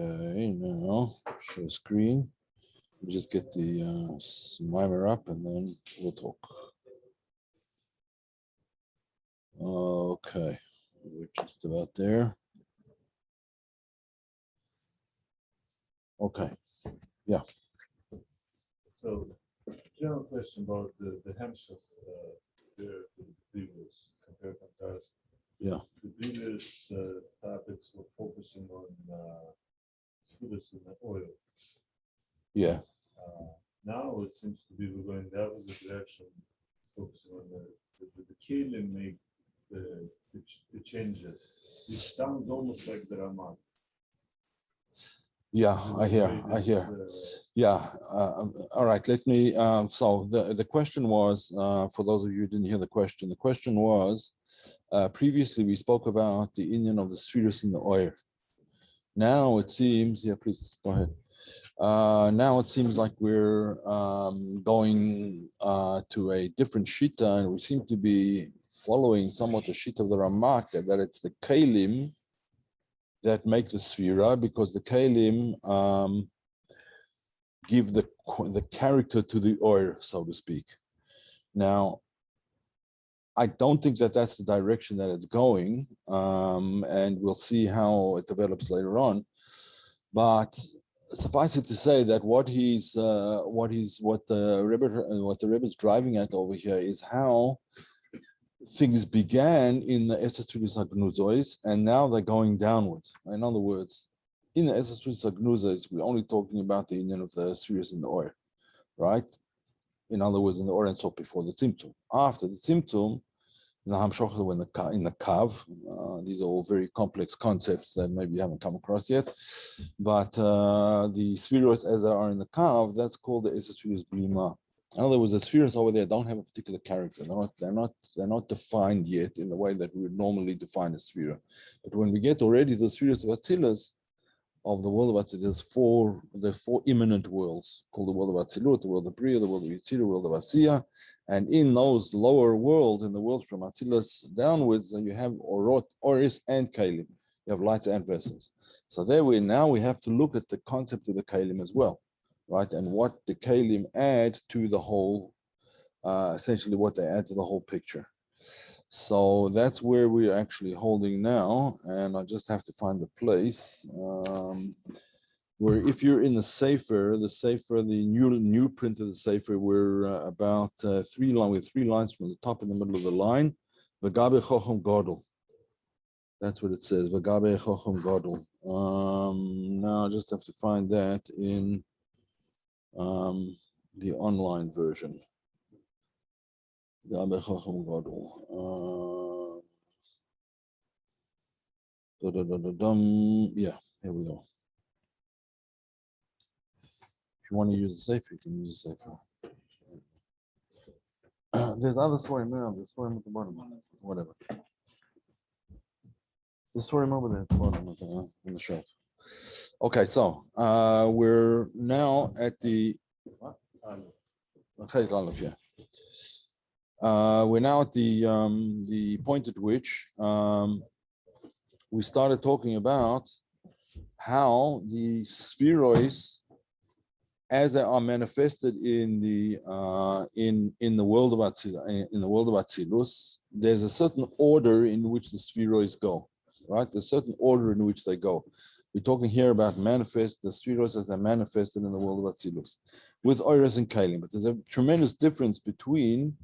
Okay, now show screen. We just get the mimer up and then we'll talk. Okay, we're just about there. Okay, yeah. So, general question about the Hemshech, the previous comparison. Yeah. The previous topics were focusing on middos in the oil. Yeah. Now it seems to be we're going the opposite direction, focusing on the kelim make the changes. It sounds almost like the Raman. Yeah, I hear. Yeah. All right. Let me. So the question was, for those of you who didn't hear the question was, previously we spoke about the Indian of the spheres in the oil. Now it seems, yeah, please go ahead. Now it seems like we're going to a different shita, and we seem to be following somewhat the shita of the Ramak, that it's the kalim that make the sphera, because the kalim give the character to the oil, so to speak. Now, I don't think that that's the direction that it's going, and we'll see how it develops later on. But suffice it to say that what the Rebbe is driving at over here is how things began in the Esestris Agnuzois, and now they're going downwards. In other words, in the Esestris Agnuzois, we're only talking about the union of the spheres in the oil, right? In other words, in the oil and salt before the Tzimtzum. After the Tzimtzum, in the Hamshocha, when in the Kav, these are all very complex concepts that maybe you haven't come across yet. But the spheres as they are in the Kav, that's called the Esestris Binah. In other words, the spheres over there don't have a particular character. They're not defined yet in the way that we would normally define a sphere. But when we get already the spheres of Atzilus, of the world of Atzilus, there are four immanent worlds called the world of Atzilut, the world of Bria, the world of Yitzir, the world of Asiya. And in those lower worlds, in the worlds from Atzilus downwards, you have Orot, Oris, and Kalim. You have lights and vessels. So there we have to look at the concept of the Kalim as well, right? And what the Kalim add to the whole, essentially what they add to the whole picture. So that's where we're actually holding now, and I just have to find the place where, if you're in the Sefer, the new print of the Sefer, we're about three lines from the top in the middle of the line. V'gabe chochem gadol. That's what it says. V'gabe chochem gadol. Now I just have to find that in the online version. Yeah, here we go. If you want to use the safer, you can use the safer. There's other Sforim now. There's Sforim at the bottom. Whatever. There's Sforim over there at the bottom in the shelf. Okay, so we're now at the yeah. We're now at the point at which we started talking about how the spheroids, as they are manifested in the world of Atzilus, there's a certain order in which the spheroids go, right? There's a certain order in which they go. We're talking here about the spheroids as they're manifested in the world of Atzilus, with Oiros and Kalim. But there's a tremendous difference between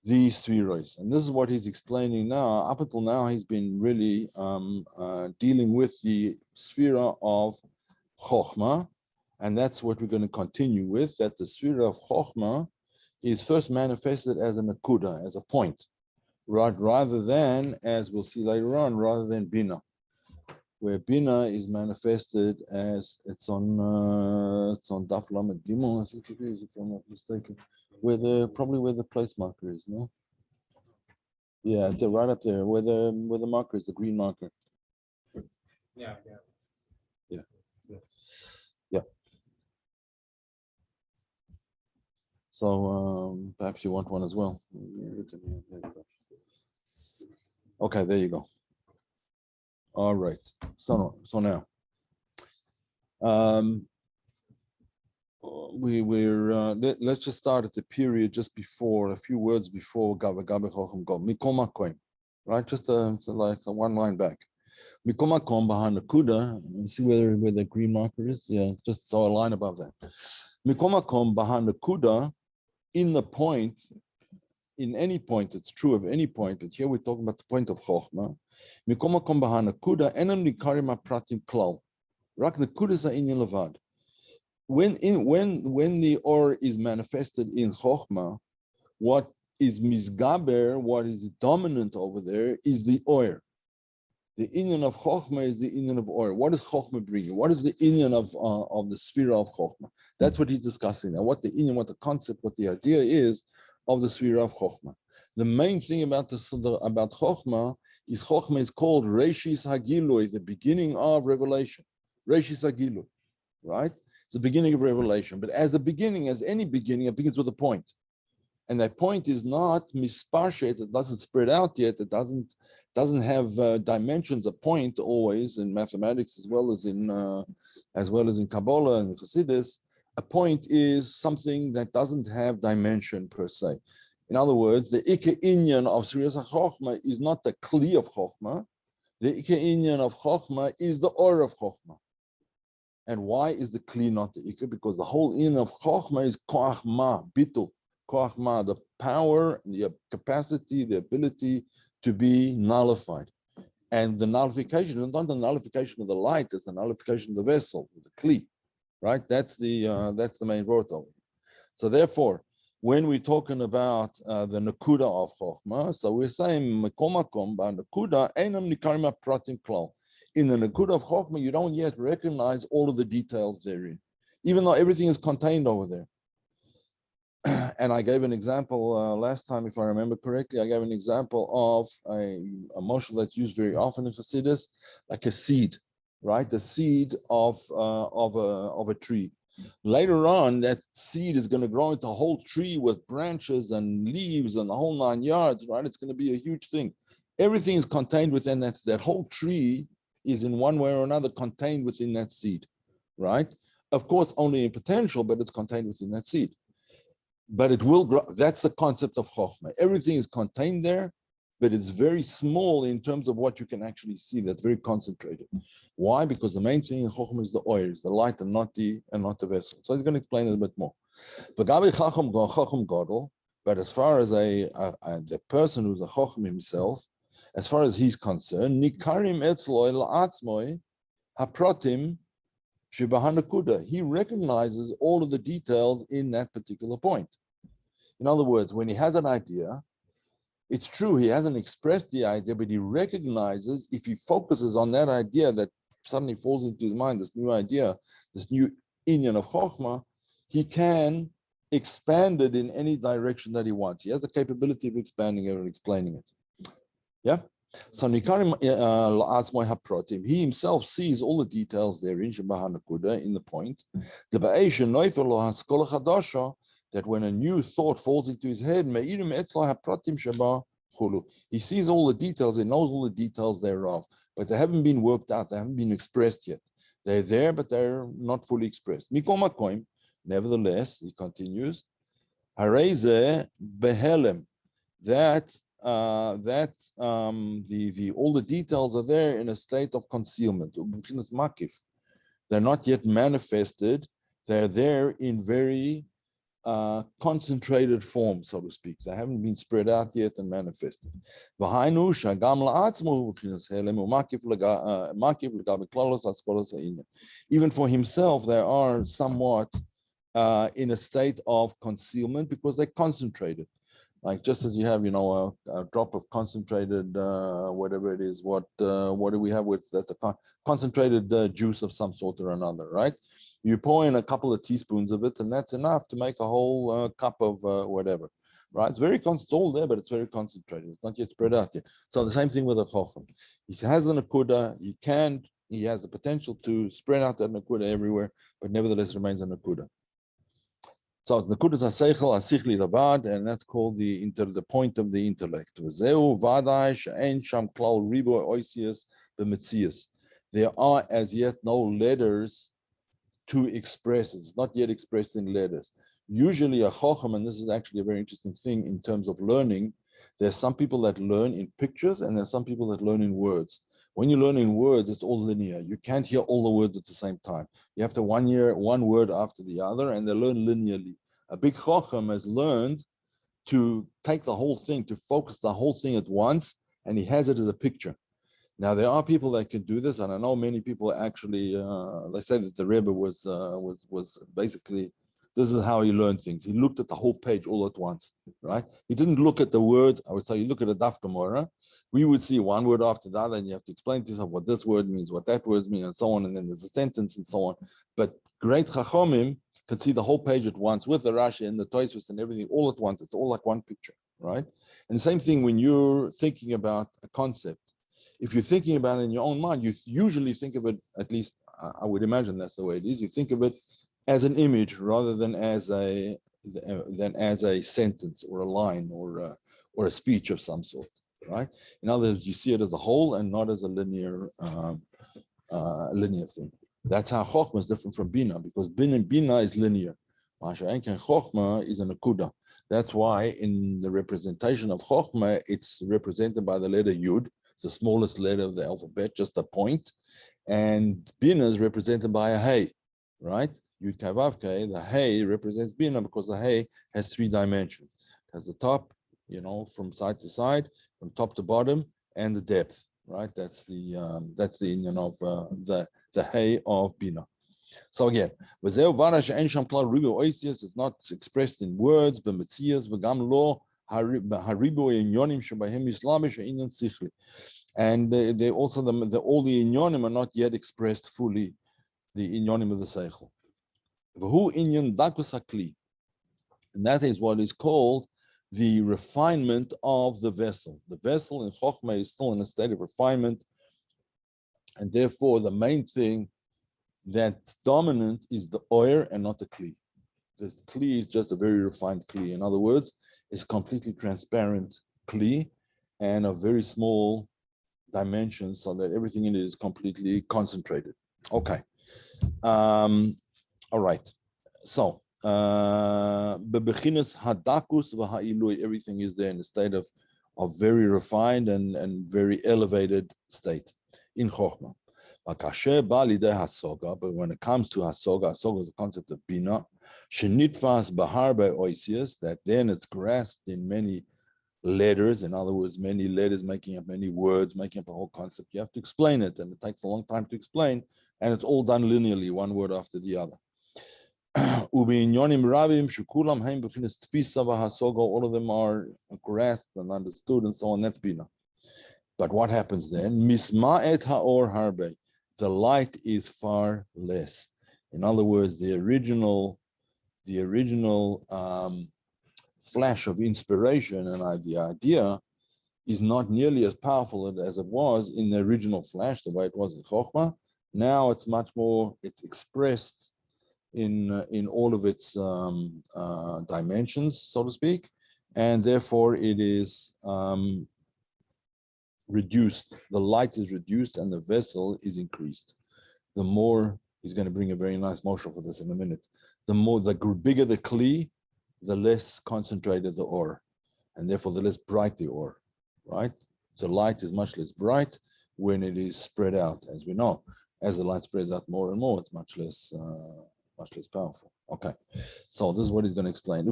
these spheroids, and this is what he's explaining now. Up until now, he's been really dealing with the sphera of chochmah, and that's what we're going to continue with, that the sphera of chochmah is first manifested as a nakuda, as a point, right, rather than, as we'll see later on, rather than binah, where binah is manifested as it's on Daf Lamed Gimel, I think it is, if I'm not mistaken, probably where the place marker is, no? Yeah, right up there, where the marker is, the green marker. Yeah. So perhaps you want one as well. Okay, there you go. All right. So now, Um, let's just start at the period just before, a few words before Gabe Chochem Go. Mikol Makoim, right? Just like one line back. Mikol Makom behind the Kuda. See where the green marker is? Yeah, just so a line above that. Mikol Makom behind the Kuda, in the point, in any point, it's true of any point, but here we're talking about the point of chochmah. Mikol Makom behind the Kuda, enam nikarim apratim klal. Rak the Kuda is inyan levad. When the or is manifested in chochmah, what is misgaber, what is dominant over there is the or. The inyan of chochmah is the inyan of or. What does chochmah bring you? What is the inyan of the sphere of chochmah? That's what he's discussing now. What the inyan, what the concept, what the idea is of the sphere of chochmah. The main thing about chochmah is called Reshis Hagilui, the beginning of revelation. Reshis Hagilui, right? It's the beginning of revelation. But as any beginning, it begins with a point. And that point is not misparshet, it doesn't spread out yet, it doesn't have dimensions. A point always in mathematics as well as in Kabbalah and Chassidus, a point is something that doesn't have dimension per se. In other words, the Ike Inyan of Sriyas HaChochmah is not the Kli of Chochmah. The Ike Inyan of Chochmah is the Or of Chochmah. And why is the Kli not the Ike? Because the whole Inyan of Chochmah is chochmah, bitul. Chochmah, the power, the capacity, the ability to be nullified. And the nullification is not the nullification of the light, it's the nullification of the vessel, the Kli. Right? That's the main word of it. So therefore, when we're talking about the nakuda of chochmah, so we're saying mikol makom ba nakuda einam nikarim pratim klal. In the nakuda of chochmah, you don't yet recognize all of the details therein, even though everything is contained over there. And I gave an example last time, if I remember correctly. I gave an example of a mochin that's used very often in Chassidus, like a seed, right? The seed of a tree. Later on, that seed is going to grow into a whole tree with branches and leaves and the whole 9 yards, right? It's going to be a huge thing. Everything is contained within that whole tree is in one way or another contained within that seed, right? Of course, only in potential, but it's contained within that seed. But it will grow. That's the concept of chochmah. Everything is contained there, but it's very small in terms of what you can actually see. That's very concentrated. Why? Because the main thing in chochmah is the oil, is the light, and not the vessel. So he's going to explain it a bit more. But as far as the person who's a chochem himself, as far as he's concerned, nikarim etzloi la'atzmoi hapratim shebahanakuda. He recognizes all of the details in that particular point. In other words, when he has an idea, it's true, he hasn't expressed the idea, but he recognizes, if he focuses on that idea that suddenly falls into his mind, this new idea, this new inyan of chochmah, he can expand it in any direction that he wants. He has the capability of expanding it and explaining it. Yeah? So Nikarim La'atzmoi HaProtim, he himself sees all the details there in Shebahanakuda, in the point. The Ba'esha Noifel Lo Haskola Chadasha, that when a new thought falls into his head, he sees all the details, he knows all the details thereof, but they haven't been worked out, they haven't been expressed yet. They're there, but they're not fully expressed. Mikol makoim, nevertheless, he continues, hareze behelem, that all the details are there in a state of concealment. They're not yet manifested, they're there in very concentrated form, so to speak. They haven't been spread out yet and manifested. Even for himself, they are somewhat in a state of concealment because they're concentrated. Like just as you have, a drop of concentrated, whatever it is, what do we have with, that's a concentrated juice of some sort or another, right? You pour in a couple of teaspoons of it, and that's enough to make a whole cup of whatever, right? It's very all there, but it's very concentrated. It's not yet spread out yet. So the same thing with a chochem. He has the nakuda. He has the potential to spread out that nakuda everywhere, but nevertheless remains a nakuda. So nakuda is aseichel asichli ravad, and that's called the point of the intellect. Zeu vadai she'en sham klal ribo oisius b'metzius. There are as yet no letters to express it. It's not yet expressed in letters. Usually a chochmah, and this is actually a very interesting thing in terms of learning, there's some people that learn in pictures and there's some people that learn in words. When you learn in words, it's all linear. You can't hear all the words at the same time. You have to one word after the other, and they learn linearly. A big chocham has learned to take the whole thing, to focus the whole thing at once, and he has it as a picture. Now, there are people that can do this, and I know many people actually, they say that the Rebbe was basically, this is how he learned things. He looked at the whole page all at once, right? He didn't look at the word. I would say you look at a daf Gemara, we would see one word after the other, and you have to explain to yourself what this word means, what that word means, and so on, and then there's a sentence and so on. But great Chachomim can see the whole page at once with the Rashi and the Tosfos and everything all at once. It's all like one picture, right? And the same thing when you're thinking about a concept. If you're thinking about it in your own mind, you usually think of it, at least I would imagine that's the way it is. You think of it as an image rather than as a sentence or a line or a speech of some sort, right? In other words, you see it as a whole and not as a linear thing. That's how chochmah is different from binah, because binah is linear. Chochmah is an akuda. That's why in the representation of chochmah, it's represented by the letter yud. It's the smallest letter of the alphabet, just a point. And binah is represented by a hey, right? Yud Kei Vav Kei, the hey represents binah because the hey has 3 dimensions. It has the top, from side to side, from top to bottom, and the depth, right? That's the union of the hey of binah. So again, is not expressed in words, but metzias v'gam lo haribo inyonim shebahem islamish inyan sichli. And they also all the inyonim are not yet expressed fully, the inyonim of the seichel. V'hu inyan dakus hakli, and that is what is called the refinement of the vessel. The vessel in chochmah is still in a state of refinement, and therefore the main thing that's dominant is the oir and not the kli. The kli is just a very refined kli. In other words, it's completely transparent kli and of very small dimensions, so that everything in it is completely concentrated. Okay. All right. So, everything is there in a state of very refined and very elevated state in chochmah. But when it comes to hasoga is the concept of binah, shenitfas bahar by oisius, that then it's grasped in many letters. In other words, many letters making up many words, making up a whole concept. You have to explain it, and it takes a long time to explain, and it's all done linearly, one word after the other. All of them are grasped and understood and so on. That's binah. But what happens then? Misma'et ha'or harbe. The light is far less. In other words, the original flash of inspiration and the idea is not nearly as powerful as it was in the original flash, the way it was in chochmah. Now it's much more. It's expressed in all of its dimensions, so to speak, and therefore it is reduced. The light is reduced and the vessel is increased. The more, he's going to bring a very nice motion for this in a minute. The bigger the kli, the less concentrated the ore, and therefore the less bright the ore, right? The light is much less bright when it is spread out, as we know. As the light spreads out more and more, it's much less powerful. Okay, so this is what he's going to explain.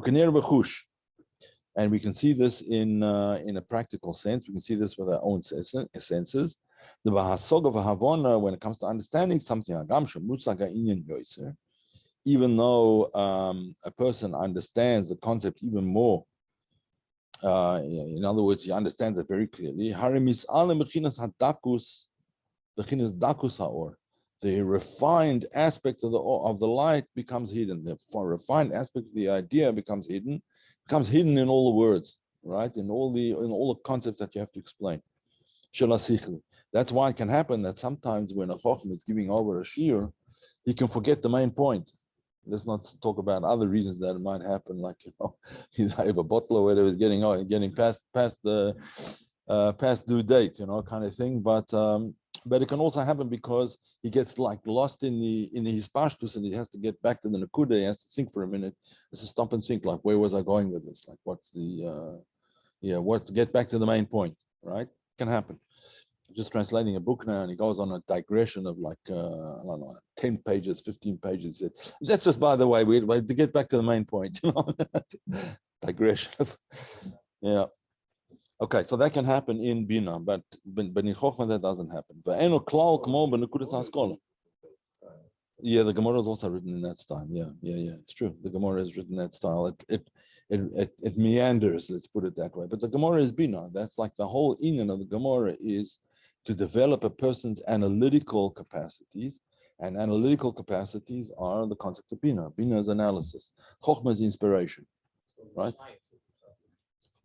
And we can see this in a practical sense. We can see this with our own senses. The bahasog of havona, when it comes to understanding something, even though a person understands the concept even more, in other words, he understands it very clearly. The refined aspect of the light becomes hidden. The refined aspect of the idea becomes hidden in all the words, right? In all the concepts that you have to explain. That's why it can happen that sometimes when a chochmah is giving over a shiur, he can forget the main point. Let's not talk about other reasons that it might happen, like he's have a bottle or whatever is getting past the past due date, kind of thing. But But it can also happen because he gets like lost in the hispashtus, and he has to get back to the nakuda. He has to think for a minute. Has to stop and think, like, where was I going with this? Like, what's the what to get back to the main point, right? Can happen. Just translating a book now, and he goes on a digression of like I don't know, 10 pages, 15 pages. That's just, by the way, we to get back to the main point, digression. Yeah. Okay, so that can happen in binah, but in chochmah that doesn't happen. Yeah, the Gemara is also written in that style. Yeah, it's true. The Gemara is written in that style. It meanders, let's put it that way. But the Gemara is binah. That's like the whole inyan of the Gemara is to develop a person's analytical capacities. And analytical capacities are the concept of binah. Binah is analysis. Chochmah is inspiration, right?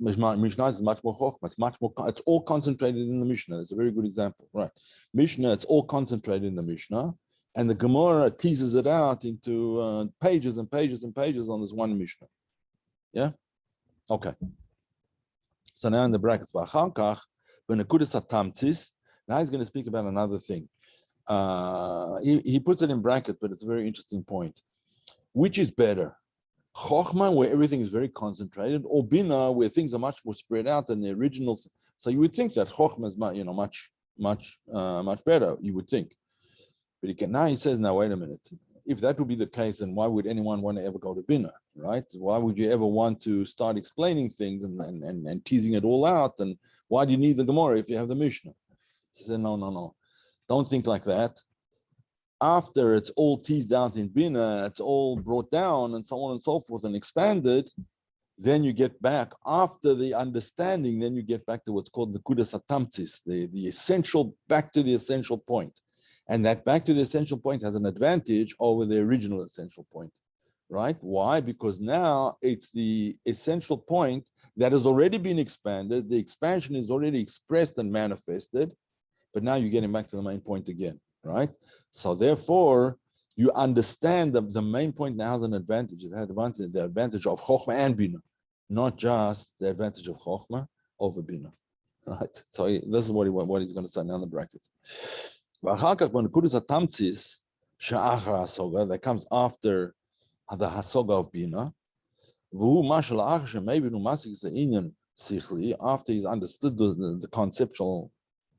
Mishnah is much more chochmah. It's much more. It's all concentrated in the Mishnah. It's a very good example, right? Mishnah, it's all concentrated in the Mishnah, and the Gemara teases it out into pages and pages and pages on this one Mishnah. Yeah. Okay. So now in the brackets, now he's going to speak about another thing. He puts it in brackets, but it's a very interesting point. Which is better? Chochmah, where everything is very concentrated, or binah, where things are much more spread out than the originals. So you would think that chochmah is much better. You would think, but now he says, now wait a minute. If that would be the case, then why would anyone want to ever go to binah, right? Why would you ever want to start explaining things and teasing it all out? And why do you need the Gemara if you have the Mishnah? He said, no, don't think like that. After it's all teased out in binah, it's all brought down and so on and so forth and expanded, then you get back, after the understanding, then you get back to what's called the kudas atamtsis, the essential, back to the essential point. And that back to the essential point has an advantage over the original essential point, right? Why? Because now it's the essential point that has already been expanded. The expansion is already expressed and manifested, but now you're getting back to the main point again. Right? So therefore, you understand that the main point now has an advantage. It has the advantage of chochmah and binah, not just the advantage of chochmah over binah. Right? So this is what he's going to say now in the bracket. That comes after the hasoga of binah. After he's understood the conceptual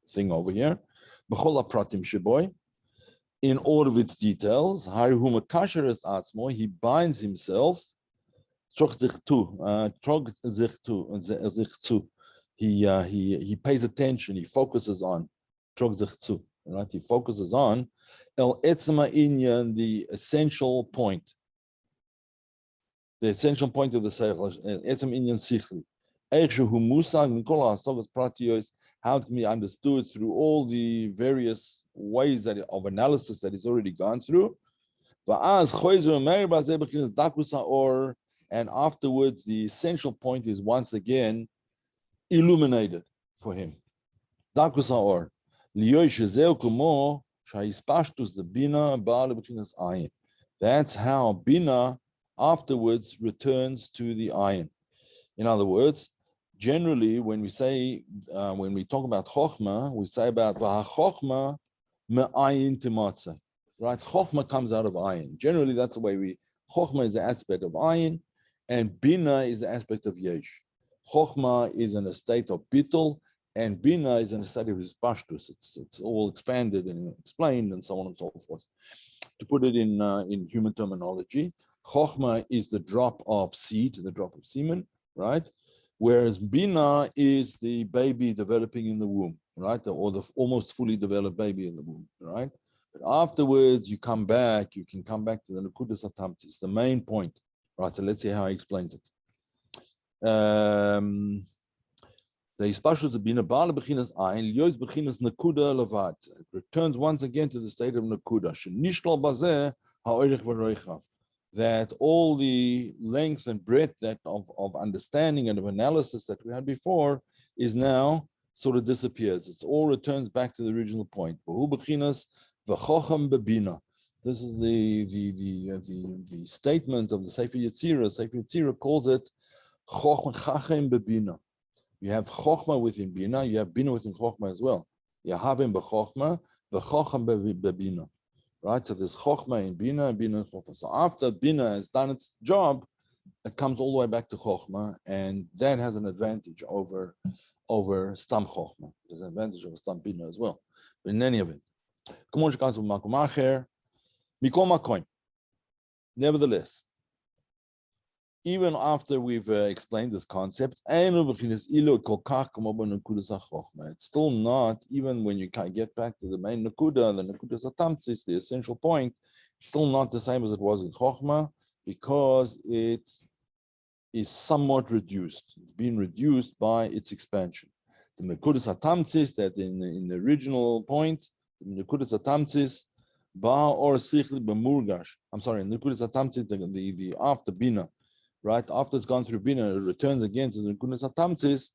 thing over here. In all of its details, he binds himself. He pays attention. He focuses on. Right? He focuses on the essential point. The essential point of the seichel. How it can be understood through all the various ways of analysis that he's already gone through. And afterwards, the essential point is once again illuminated for him. That's how binah afterwards returns to the ayin. In other words, generally, when we talk about chochmah, we say about chochmah me'ayin timatzah, right? Chochmah comes out of ayin. Generally, that's the way chochmah is the aspect of ayin, and binah is the aspect of yesh. Chochmah is in a state of bittul, and binah is in a state of hispashtus. It's all expanded and explained, and so on and so forth. To put it in human terminology, chochmah is the drop of seed, the drop of semen, right? Whereas binah is the baby developing in the womb, right? Or the almost fully developed baby in the womb, right? But afterwards, you can come back to the nekudas atamtis, the main point, right? So let's see how he explains it. The hispashus of binah ba'al bechinas ayin liyos bechinas nekuda levad. It returns once again to the state of nekuda. Shenishtal bazeh ha'orich v'roichav. That all the length and breadth of understanding and of analysis that we had before is now sort of disappears. It all returns back to the original point. This is the statement of the Sefer Yetzirah. Sefer Yetzirah calls it chachem bebina. You have chochmah within binah. You have binah within chochmah as well. Yahavim b'chochmah, v'chocham b'binah. Right? So there's chochmah in binah, and binah in chochmah. So after binah has done its job, it comes all the way back to chochmah, and that has an advantage over stam chochmah. There's an advantage over stam binah as well. But in any event, nevertheless, even after we've explained this concept, it's still not, even when you get back to the main nakuda, the nakuda satamtzis, the essential point, still not the same as it was in chochmah, because it is somewhat reduced. It's been reduced by its expansion. The nakuda satamtzis, that in the original point, the nakuda satamtzis, ba or sichli b'murgash. I'm sorry, nakuda satamtzis, the after bina. Right after it's gone through bina, it returns again to the nekudas hatamtzis.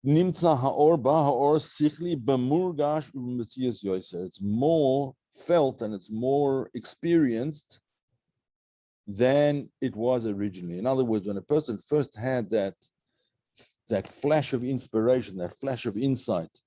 Nimtza haor ba haor sichli b'murgash u'metzias yoser. It's more felt and it's more experienced than it was originally. In other words, when a person first had that flash of inspiration, that flash of insight,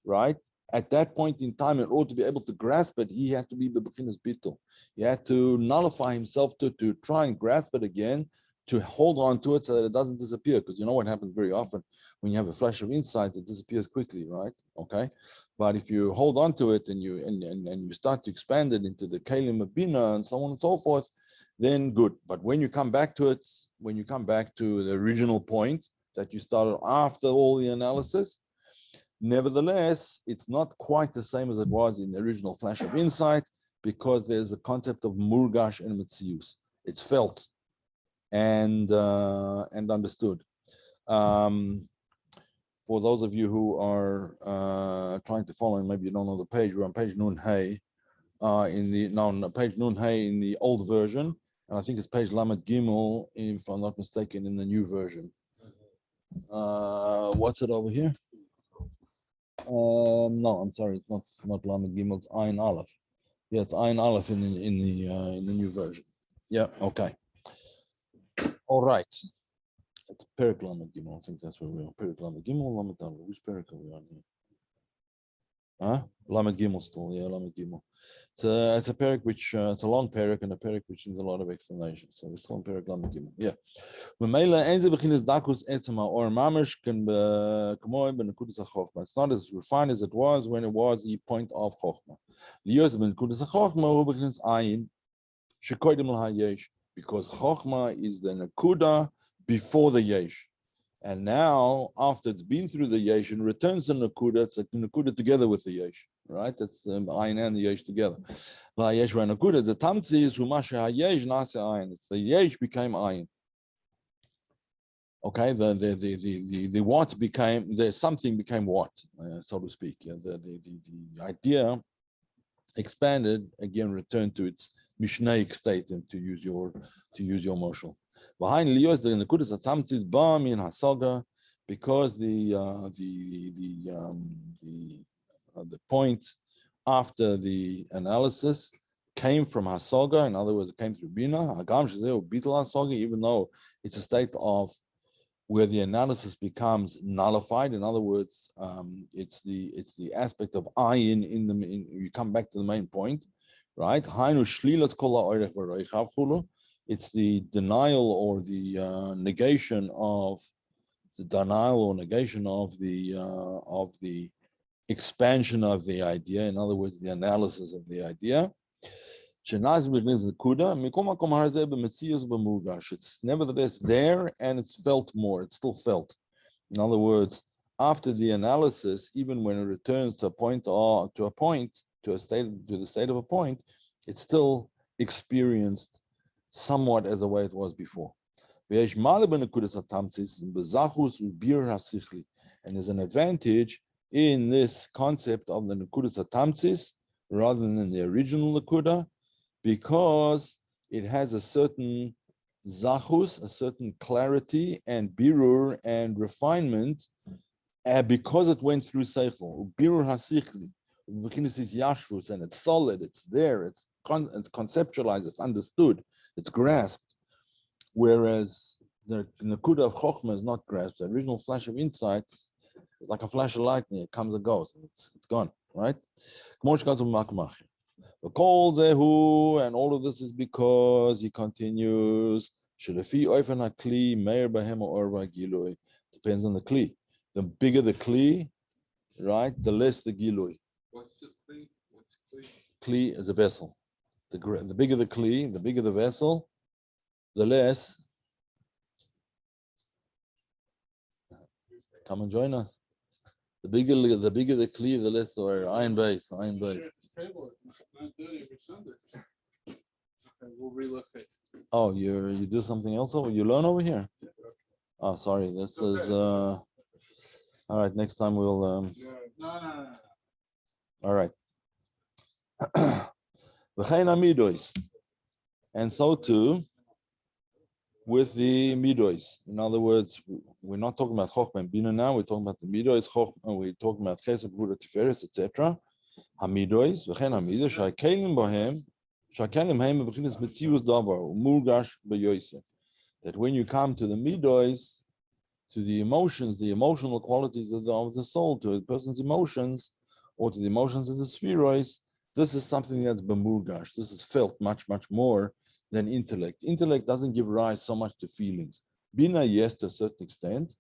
right? At that point in time, in order to be able to grasp it, he had to be bebechinas bittul. He had to nullify himself to try and grasp it again, to hold on to it so that it doesn't disappear. Because you know what happens very often when you have a flash of insight, it disappears quickly, right? Okay, but if you hold on to it and you start to expand it into the kalim of binah and so on and so forth, then good. But when you come back to it, when you come back to the original point that you started after all the analysis, nevertheless, it's not quite the same as it was in the original flash of insight, because there's a concept of murgash and metzius. It's felt and understood. For those of you who are trying to follow, and maybe you don't know the page, we're on page Nun Hey, page Nun Hey in the old version, and I think it's page Lamed Gimel, if I'm not mistaken, in the new version. What's it over here? No, I'm sorry, it's not Lamed Gimel, it's Ayin Aleph. Yeah, it's Ayin Aleph in the new version. Yeah, okay. All right. It's Perek Lamed Gimel. I think that's where we are. Perek Lamed Gimel, Lamed Aleph. Which Perek are we on here? Huh? Lamed Gimel still, yeah, Lamed Gimel. It's a Perek which it's a long Perek, and a Perek which needs a lot of explanation. So we're still on Perek Lamed Gimel. Yeah. It's not as refined as it was when it was the point of chochmah. Because chochmah is the nakuda before the yesh. And now, after it's been through the yesh and returns to nakuda, it's a nakuda together with the yesh, right? That's ayin and the yesh together. La yesh wa nakuda. The tamtzi is humasha hayesh nase ayin. It's the yesh became ayin. Okay, the what became something became what, so to speak. Yeah, the idea expanded again, returned to its mishnaic state, and to use your moshel. Behind Lios the nekudas atamtzis ba min hasaga, because the point after the analysis came from hasaga. In other words, it came through binah. Hagam shezeu bitul hasaga, even though it's a state of where the analysis becomes nullified. In other words, it's the aspect of ayin you come back to the main point, right? It's the denial or the negation of the expansion of the idea. In other words, the analysis of the idea. It's nevertheless there, and it's felt more. It's still felt. In other words, after the analysis, even when it returns to the state of a point, it's still experienced somewhat as the way it was before. And there's an advantage in this concept of the nekudas hatamtzis rather than the original nekuda, because it has a certain zachus, a certain clarity and birur and refinement, because it went through seichel. Birur hasichli, and it's solid, it's there, it's conceptualized, it's understood, it's grasped. Whereas the nakuda of chochmah is not grasped. The original flash of insight It's like a flash of lightning. It comes and goes. And it's gone, right? And all of this is because he continues. Depends on the kli. The bigger the kli, right, the less the gilui. What's the kli? What's kli? Kli is a vessel. The bigger the kli, the bigger the vessel, the less. Come and join us. The bigger the kli, the less or iron base. Table at 9:30 every Sunday. Okay, we'll relocate. Oh, you do something else over? You learn over here? Oh, sorry. This is all right. Next time we'll No. all right. Middos. And so too with the middos. In other words, we're not talking about chochmah and binah now. We're talking about the middos, chochmah. We're talking about chesed, gvura, tiferes, etc. Hamiddos, v'chein hamiddos, sha'kelim bohem, sha'kelim heim b'chinas metzius davar, umurgash b'yoyse. That when you come to the middos, to the emotions, the emotional qualities of the soul, to a person's emotions, or to the emotions of the spheroids, this is something that's b'murgash. This is felt much, much more than intellect. Intellect doesn't give rise so much to feelings. Binah, yes, to a certain extent,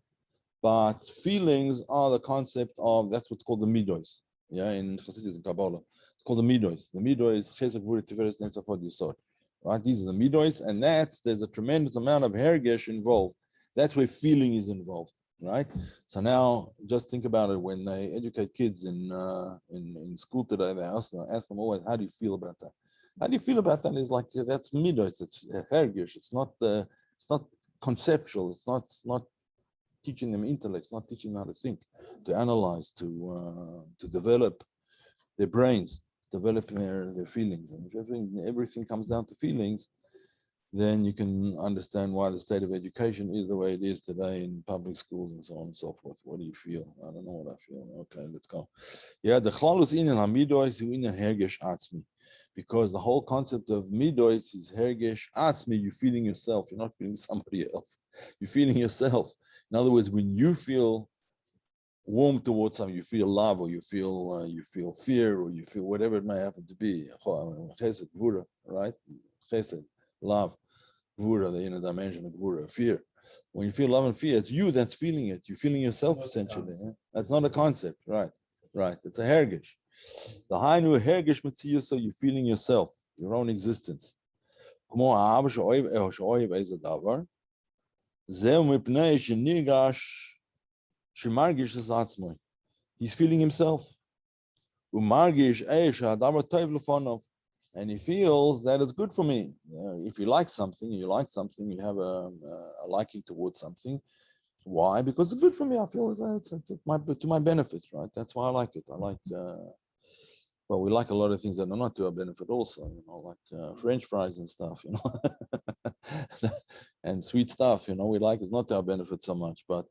but feelings are the concept of, that's what's called the middos. Yeah, in Chassidus and Kabbalah, it's called the middos. The middos, chesed, gvura, tiferes, netzach, hod, yesod. Right, these are the middos, and there's a tremendous amount of hergesh involved. That's where feeling is involved, right? So now, just think about it. When they educate kids in school today, they ask them always, "How do you feel about that?" How do you feel about that? Is like that's middos. It's hergish. It's not conceptual. It's not teaching them intellect. It's not teaching them how to think, to analyze, to develop their brains, developing their feelings. And if everything comes down to feelings, then you can understand why the state of education is the way it is today in public schools and so on and so forth. What do you feel? I don't know what I feel. Okay, let's go. Yeah, the chalus in middos in hergesh atzmi, because the whole concept of middos is hergesh atzmi. You're feeling yourself. You're not feeling somebody else. You're feeling yourself. In other words, when you feel warm towards something, you feel love, or you feel fear, or you feel whatever it may happen to be. Chesed, gvura, right? Chesed, love, gvura, the inner dimension of gvura, fear. When you feel love and fear, it's you that's feeling it. You're feeling yourself essentially. That's not a concept, right? Right. It's a hergish. The hainu hergish mitziyus, so you're feeling yourself, your own existence. He's feeling himself. And he feels that it's good for me. If you like something, you have a liking towards something. Why? Because it's good for me. I feel it's to my benefit, right? That's why I like it. I like, well, we like a lot of things that are not to our benefit also, like French fries and stuff, and sweet stuff, we like it's not to our benefit so much. But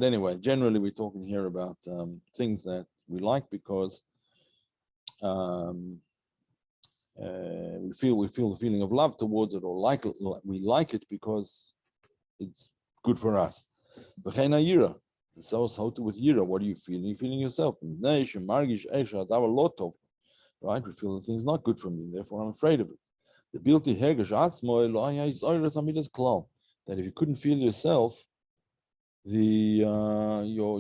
anyway, generally we're talking here about things that we like because we feel the feeling of love towards it, or we like it because it's good for us. So too with yira. What are you feeling? You're feeling yourself. Right? We feel the thing's not good for me, therefore I'm afraid of it. The bilti hergesh atzmo that if you couldn't feel yourself, your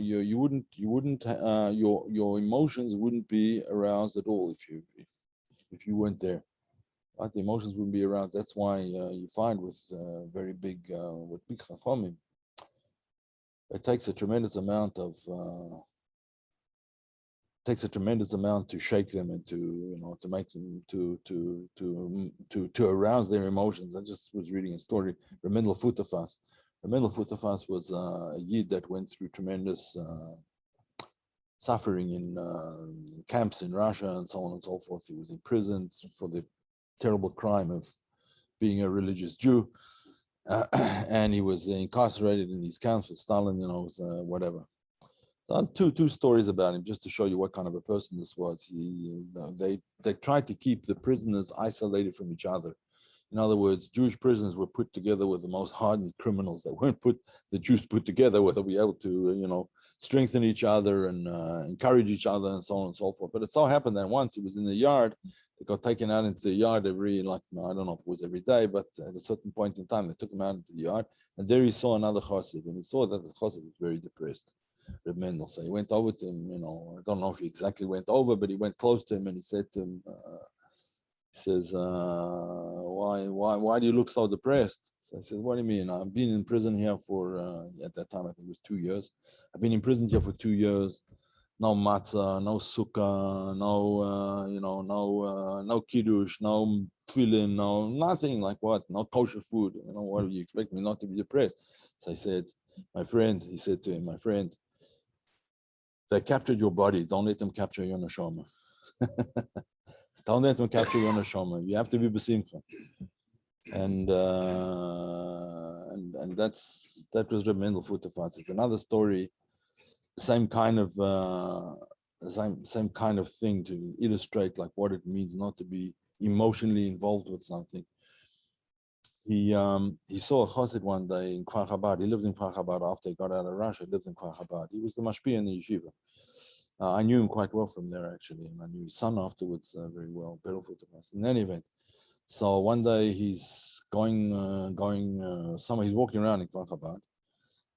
emotions wouldn't be aroused at all if you weren't there. Right? The emotions wouldn't be aroused. That's why you find with very big chachamim, it takes a tremendous amount to shake them and to make them to arouse their emotions. I just was reading a story. Ramendel Futafas was a yid that went through tremendous suffering in camps in Russia and so on and so forth. He was imprisoned for the terrible crime of being a religious Jew. And he was incarcerated in these camps with Stalin, whatever. So two stories about him, just to show you what kind of a person this was. They tried to keep the prisoners isolated from each other. In other words, Jewish prisons were put together with the most hardened criminals that weren't the Jews put together, where they'll be able to, strengthen each other and encourage each other and so on and so forth. But it so happened that once he was in the yard, they got taken out into the yard I don't know if it was every day, but at a certain point in time, they took him out into the yard, and there he saw another chassid, and he saw that the chassid was very depressed. Reb Mendel. So he went over to him, I don't know if he exactly went over, but he went close to him and he said to him, he says, why do you look so depressed? So I said, what do you mean? I've been in prison here for, at that time, I think it was 2 years. I've been in prison here for 2 years. No matzah, no sukkah, no kiddush, no tefillin, no nothing. Like what? No kosher food. What do you expect me not to be depressed? So I said, he said to him, my friend, they captured your body. Don't let them capture your neshama. Don't let them capture your neshama. You have to be besimcha. And that was Reb Mendel Futterfatz. It's another story, same kind of thing to illustrate like what it means not to be emotionally involved with something. He saw a chassid one day in Kfar Chabad. He lived in Kfar Chabad after he got out of Russia. He lived in Kfar Chabad. He was the mashpia in the yeshiva. I knew him quite well from there, actually, and I knew his son afterwards very well. In any event, so one day he's going somewhere. He's walking around in Kfar Chabad,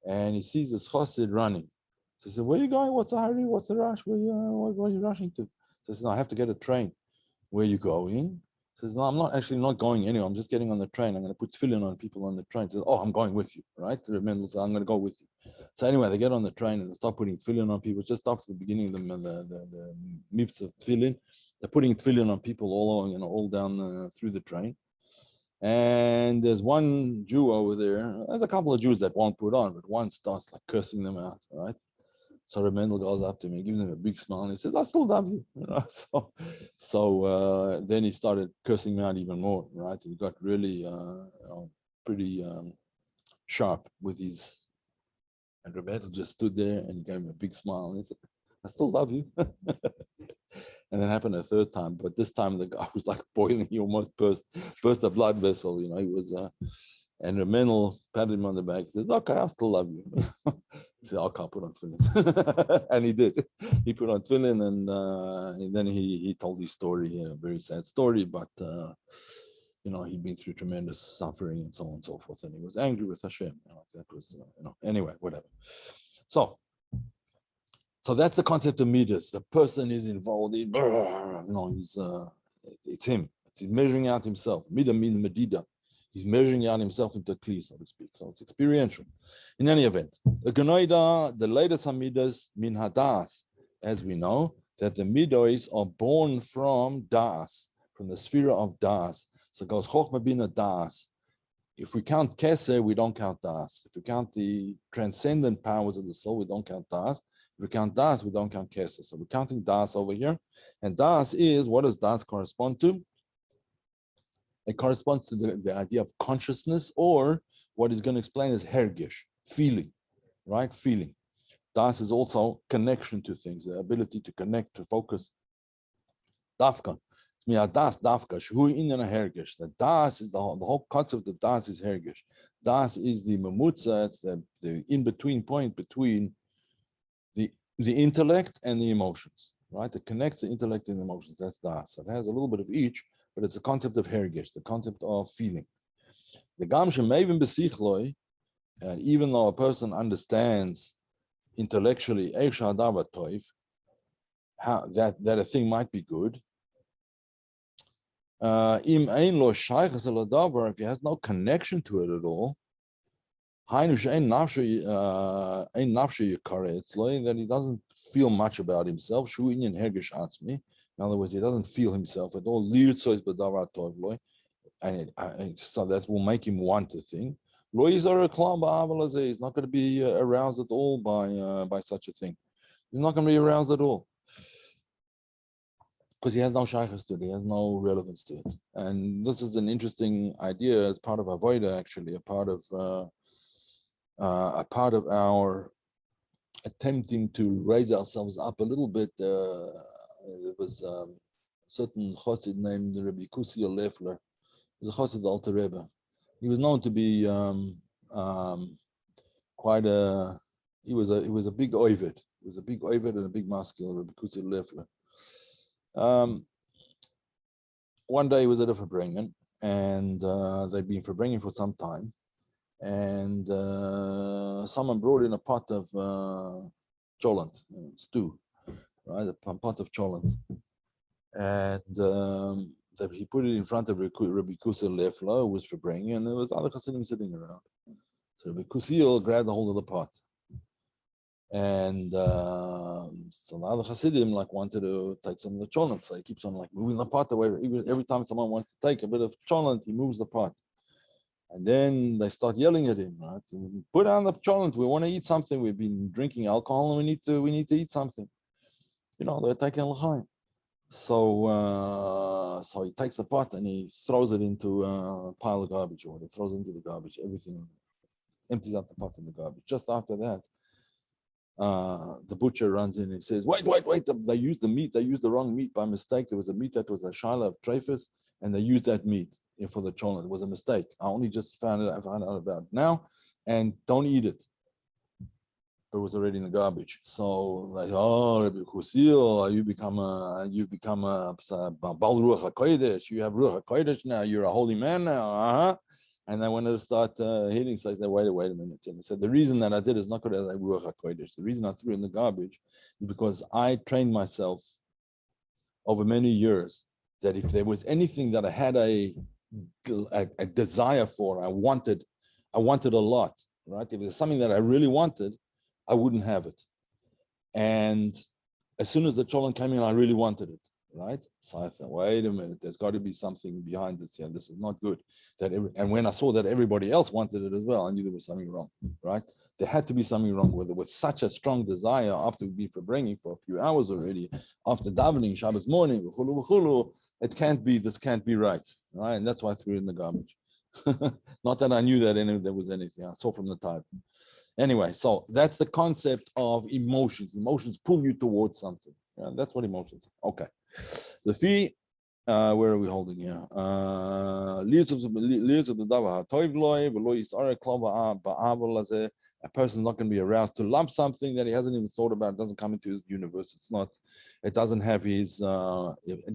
and he sees this chassid running. So he said, "Where are you going? What's the hurry? What's the rush? Where are you rushing to?" So he said, "No, I have to get a train." "Where are you going?" He says, "No, I'm not going anywhere. I'm just getting on the train. I'm going to put tefillin on people on the train." He says, "Oh, I'm going with you, right?" The Mendel says, "I'm going to go with you." So anyway, they get on the train and they start putting tefillin on people. Just after the beginning of the myths of tefillin, they're putting tefillin on people all down through the train. And there's one Jew over there. There's a couple of Jews that won't put on, but one starts like cursing them out, right? So Reb Mendel goes up to me, gives him a big smile, and he says, "I still love you." So then he started cursing me out even more, right? He got really pretty sharp with his. And Reb Mendel just stood there and gave him a big smile, and he said, "I still love you." And then happened a third time, but this time the guy was like boiling. He almost burst a blood vessel. He was. And Reb Mendel patted him on the back. He says, "Okay, I still love you." He said, "Okay, I'll put on tefillin." And he did. He put on tefillin, and then he told his story, a very sad story, but he'd been through tremendous suffering and so on and so forth, and he was angry with Hashem. That was, anyway, whatever. So that's the concept of middos. The person is involved in, it's him. He's measuring out himself. Midah means medida. He's measuring out himself into a kli, so to speak. So it's experiential. In any event, the latest middos min hadas, as we know, that the middos are born from das, from the sphere of das. So it goes chochmah binah das. If we count keser, we don't count das. If we count the transcendent powers of the soul, we don't count das. If we count das, we don't count keser. So we're counting das over here. And das is, what does das correspond to? It corresponds to the idea of consciousness, or what he's going to explain is hergish, feeling, right? Feeling. Das is also connection to things, the ability to connect, to focus. Dafka. Das dafka. Shu inyan hergish. The das is the whole concept of das is hergish. Das is the memutza, it's the in-between point between the intellect and the emotions, right? It connects the intellect and the emotions. That's das. So it has a little bit of each, but it's a concept of hergish, the concept of feeling. The gam shemevin besichloi, and even though a person understands intellectually how that a thing might be good, if he has no connection to it at all, that he doesn't feel much about himself. In other words, he doesn't feel himself at all. And so that will make him want a thing. He's not going to be aroused at all by such a thing. He's not going to be aroused at all, because he has no shaykhs to it, he has no relevance to it. And this is an interesting idea as part of avodah, actually, a part of our attempting to raise ourselves up a little bit. There was a certain chassid named Rabbi Kusia Leffler, was a chassid of the Alter Rebbe. He was known to be quite a. He was a big oivet. He was a big oivet and a big masculine. Rebbe Kusi Lefler. One day he was at a Farbrengen, and they'd been Farbrengen for some time, and someone brought in a pot of cholent stew, right? A pot of cholent, and he put it in front of Rabbi Kusil Lefla, who was Farbrengen, and there was other Hasidim sitting around. So Rabbi Kusil grabbed a hold of the pot, and so the other Hasidim wanted to take some of the cholent, so he keeps on moving the pot away. Every time someone wants to take a bit of cholent, he moves the pot. And then they start yelling at him, right? Put down the cholent. We want to eat something. We've been drinking alcohol, and we need to eat something. They're taking l'chaim. So he takes the pot and he throws it into a pile of garbage, or he throws it into the garbage. Everything empties out the pot in the garbage. Just after that, the butcher runs in and says, "Wait! They used the meat. They used the wrong meat by mistake. There was a meat that was a shala of treifus, and they used that meat for the cholent. It was a mistake. I only just found out about it now, and don't eat it." But it was already in the garbage. So Rabbi Kusil, you become a Bal Ruach HaKodesh. You have Ruach HaKodesh now. You're a holy man now. And I wanted to start hitting. So I said, wait a minute. And I said, the reason that I did is not because I Ruach HaKodesh. The reason I threw it in the garbage is because I trained myself over many years that if there was anything that I had a desire for, I wanted a lot, right? If there's something that I really wanted, I wouldn't have it. And as soon as the cholent came in, I really wanted it, right? So I thought, wait a minute, there's got to be something behind this here. This is not good. And when I saw that everybody else wanted it as well, I knew there was something wrong, right? There had to be something wrong with it. With such a strong desire after we've been Farbrengen for a few hours already, after davening, Shabbos morning, it can't be, this can't be right, right? And that's why I threw it in the garbage. Not that I knew that there was anything. I saw from the type. Anyway, so that's the concept of emotions. Emotions pull you towards something. Yeah, that's what emotions are. Okay. The fee, where are we holding here? A person's not going to be aroused to love something that he hasn't even thought about. It doesn't come into his universe. It doesn't have his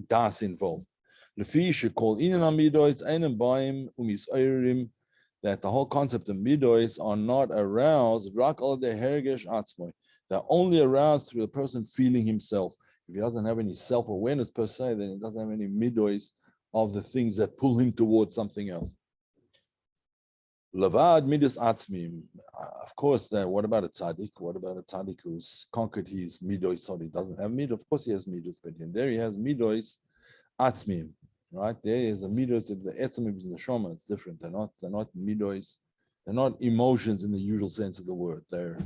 das involved. The fee should call in middos, that the whole concept of middos are not aroused, they're only aroused through the person feeling himself. If he doesn't have any self-awareness per se, then he doesn't have any middos of the things that pull him towards something else. Lavad middos atzmim. Of course, what about a tzaddik? What about a tzaddik who's conquered his middos, so he doesn't have middos? Of course he has middos, but there he has middos atzmim. Right, there is a middos of the etzem in the shoma. It's different. They're not middos. They're not emotions in the usual sense of the word. They're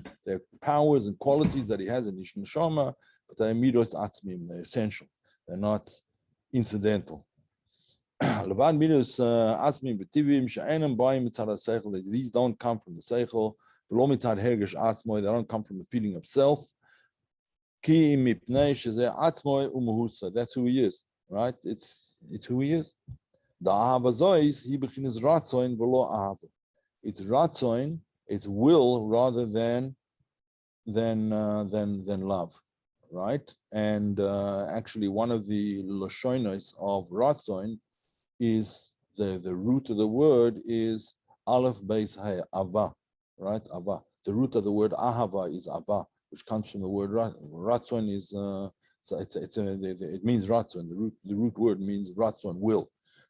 powers and qualities that he has in his neshama, but they're middos atzmim. They're essential. They're not incidental. Levan middos atzmim v'tivim she'enam ba'im mitzad ha'seichel. These don't come from the seichel. V'lo mitzad hergesh atzmoi. They don't come from the feeling of self. Ki mipnei shezeh atzmoi u'mehusa. That's who he is. Right, it's who he is. The ahavazois he bechinas ratzoin v'lo ahava. It's ratzoin, it's will rather than love, right? And actually, one of the lashonos of ratzoin is the root of the word is aleph beis hay ava, right? Ava. The root of the word ahava is ava, which comes from the word ratzon is. So it means ratzon. The root word means ratzon, will,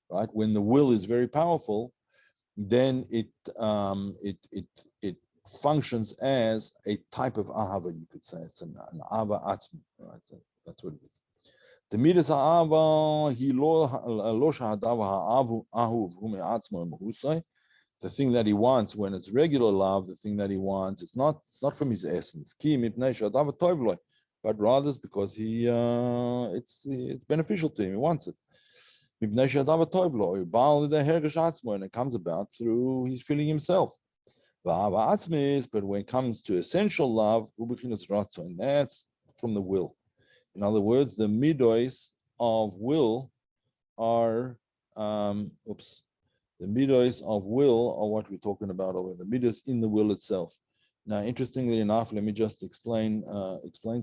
right? When the will is very powerful, then it functions as a type of ahava. You could say it's an ahava atzmi, right? So that's what it is. The middos ahava he lo shahadav ha'ahuv hu me'atzmo mehusay. The thing that he wants when it's regular love, the thing that he wants, it's not from his essence. Ki mipnei shahadav toivloi. But rather it's because it's beneficial to him. He wants it. And it comes about through he's feeling himself. But when it comes to essential love, and that's from the will. In other words, the middos of will are The middos of will are what we're talking about over the middos in the will itself. Now, interestingly enough, let me just explain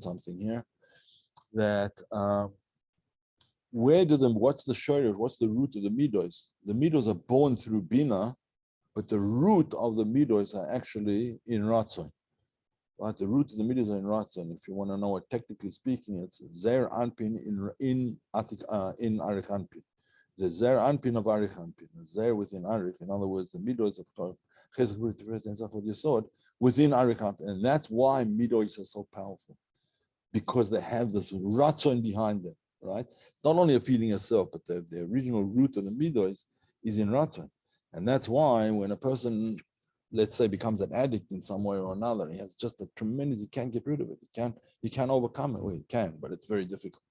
something here. That what's the shorter? What's the root of the middos? The middos are born through binah, but the root of the middos are actually in ratzon. Right, the root of the middos are in ratzon. If you want to know what technically speaking, it's zer anpin in arich anpin. The zer anpin of arich anpin. Zer within arich. In other words, the middos of chesed and yesod within arich anpin, and that's why middos are so powerful, because they have this ratzon behind them. Right, not only a feeling yourself, but the original root of the middos is in ratzon, and that's why when a person, let's say, becomes an addict in some way or another, he has just a tremendous, he can't get rid of it. He can't overcome it. Well, he can, but it's very difficult,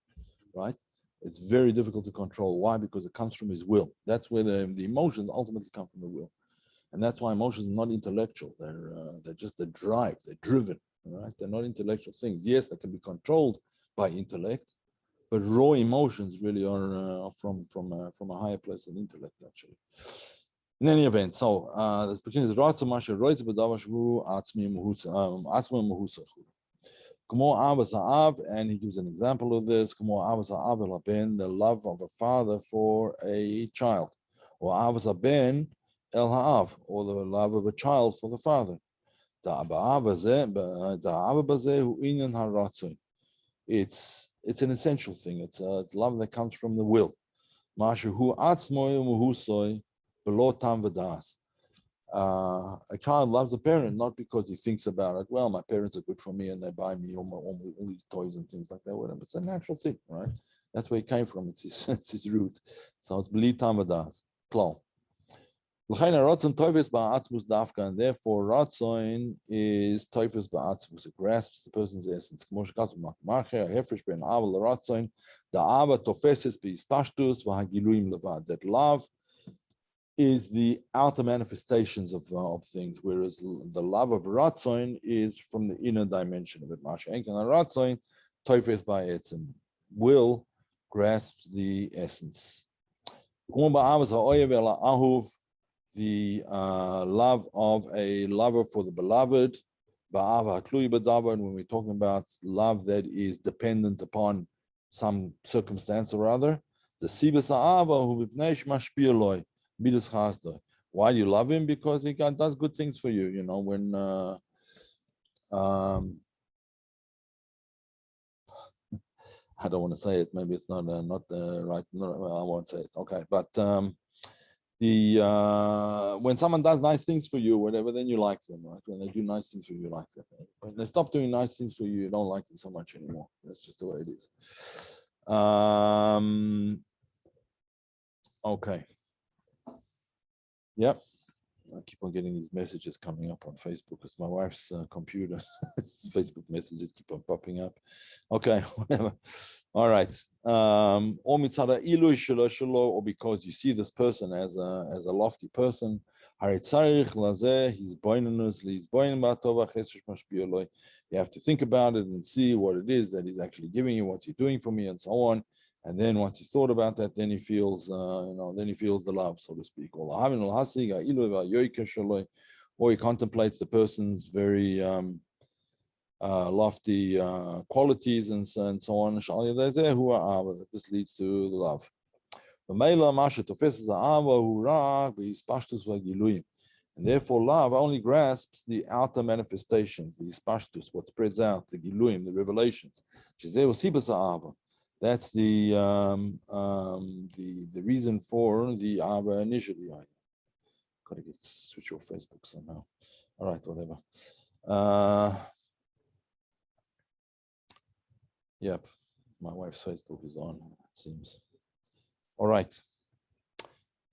right? It's very difficult to control. Why? Because it comes from his will. That's where the emotions ultimately come from the will. And that's why emotions are not intellectual. They're just a drive. They're driven, right? They're not intellectual things. Yes, they can be controlled by intellect, but raw emotions really are from a higher place than intellect, actually. In any event, so this begins Ratzu Masha Roitz Bedavashu Atzmi Muhusa. Kamo Avas Av, and he gives an example of this. Kamo Avas Av El the love of a father for a child, or Avas Ben El Haav, or the love of a child for the father. It's an essential thing. It's love that comes from the will. Mashu Atzmoy Muhusoy. A child loves a parent not because he thinks about it. Well, my parents are good for me and they buy me all these toys and things like that. Whatever. It's a natural thing, right? That's where it came from. It's his root. So it's beli tam v'das. Klal. And therefore, Ratzon is toifes ba'atzmus. It grasps the person's essence. That love is the outer manifestations of things, whereas the love of Ratzon is from the inner dimension of it. Ratzon, toifes by etzem. Will grasps the essence. The love of a lover for the beloved. And when we're talking about love that is dependent upon some circumstance or other, the sibas ha'ava hu b'pnei mashpia loy. Why do you love him? Because he does good things for you. You know, when I don't want to say it. Maybe it's not the right. No, I won't say it. Okay, but when someone does nice things for you, whatever, then you like them, right? When they do nice things for you, you like them. When they stop doing nice things for you, you don't like them so much anymore. That's just the way it is. Okay. Yep. I keep on getting these messages coming up on Facebook. It's my wife's computer. Facebook messages keep on popping up. Okay, whatever. All right. Or because you see this person as a lofty person. You have to think about it and see what it is that he's actually giving you, what's he doing for me, and so on. And then once he's thought about that, then he feels, then he feels the love, so to speak. Or he contemplates the person's very lofty qualities and so on. This leads to the love. And therefore, love only grasps the outer manifestations, the ispashtus, what spreads out, the giluyim, the revelations. That's the reason for the Abba initially. I gotta switch off Facebook somehow. All right, whatever. Yep, my wife's Facebook is on, it seems. All right.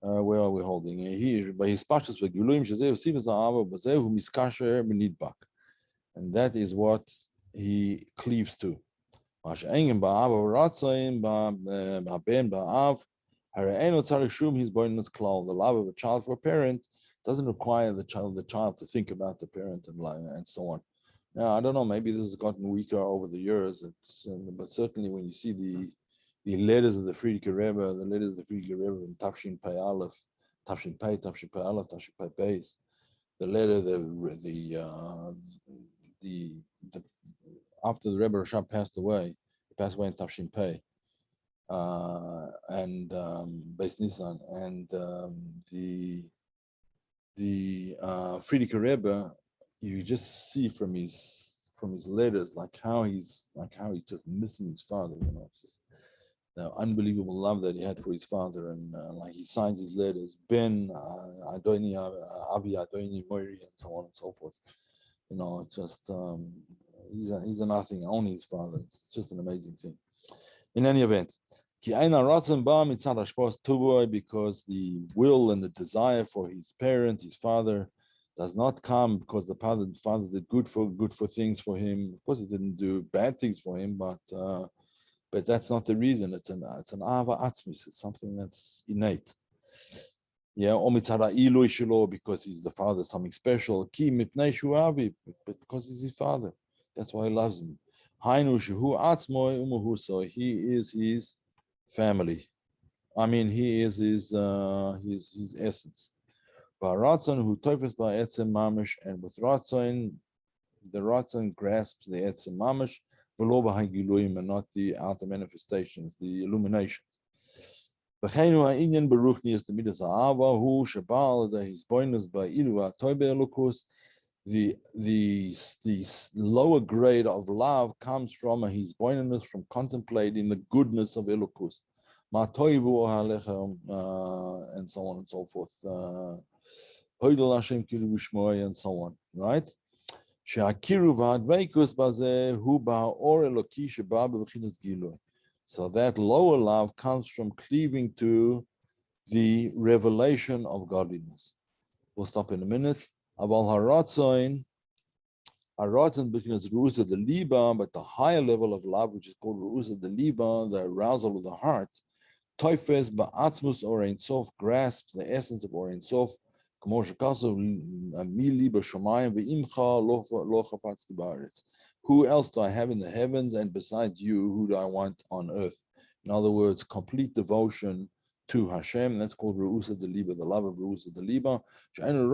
Where are we holding here? By his pashas v'giluim shezeh u'sivas ha'ava b'zehu miskasher b'nidbak, and that is what he cleaves to. The love of a child for a parent doesn't require the child to think about the parent and so on. Now, I don't know, maybe this has gotten weaker over the years, but certainly when you see the letters of the Frierdiker Rebbe, in Tafshin Pei Aleph, Tafshin Pei, Aleph, Tafshin Pei Beis. The letter, the after the Rebbe Rashab passed away, he passed away in Tafshin Pei, and Beis Nisan, and the Frierdiker Rebbe, you just see from his letters like how he's just missing his father. It's just the unbelievable love that he had for his father, and like he signs his letters, Ben Adoni Avi Adoni Moiri, and so on and so forth. Just he's a nothing, only his father. It's just an amazing thing. In any event, because the will and the desire for his parent, his father, does not come because the father did good for things for him. Of course, he didn't do bad things for him, but that's not the reason. It's an ava atzmis. It's something that's innate. Yeah, because he's the father, something special. Ki mipnei shu avi, but because he's his father, that's why he loves him. Hainu shehu atzmoi umuhu, so he is his family. I mean, he is his essence. Va'ratzon hu toifes ba'etzem mamish, and with ratzon, the ratzon grasps the etzem mamish, v'lo b'hagiluim, and not the outer manifestations, the illuminations. V'cheinu ha'inyan beruchni is the middos ha'ava hu shebal that his bonus by ilu ha'toibe elukus. The lower grade of love comes from his bonus, from contemplating the goodness of elukus. Ma'toivu ha'alechem, and so on and so forth. Hoidel Hashem kiru b'shmoi, and so on. Right? She'akiru v'adveikus bazeh hu ba'or eloki sheba b'bechinas gilui. So that lower love comes from cleaving to the revelation of godliness. We'll stop in a minute. Aval haratzoin bechinas ru'usa the liba, but the higher level of love, which is called ru'usa the liba, the arousal of the heart, toifes ba'atzmus or ein sof, grasps the essence of or ein sof. Who else do I have in the heavens, and besides you, who do I want on earth? In other words, complete devotion to Hashem. That's called Ru'usa de Liba, the love of Ru'usa de Liba. He doesn't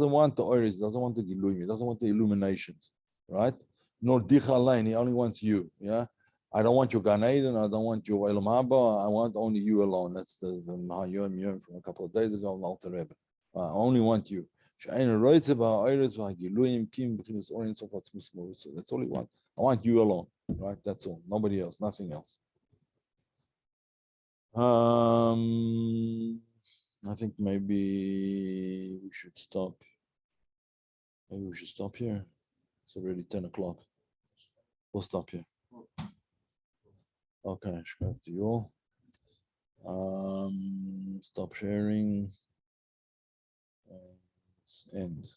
want the oiris, he doesn't want the giluim, he doesn't want the illuminations, right? Nor dichalain, he only wants you. Yeah, I don't want your Gan Eden, I don't want your Elam Haba, I want only you alone. That's the Mahayom from a couple of days ago, Alter Rebbe. I only want you. So that's all he wants. I want you alone, right? That's all. Nobody else, nothing else. I think maybe we should stop. Maybe we should stop here. It's already 10 o'clock. We'll stop here. Okay, shkar to you all. Stop sharing. End.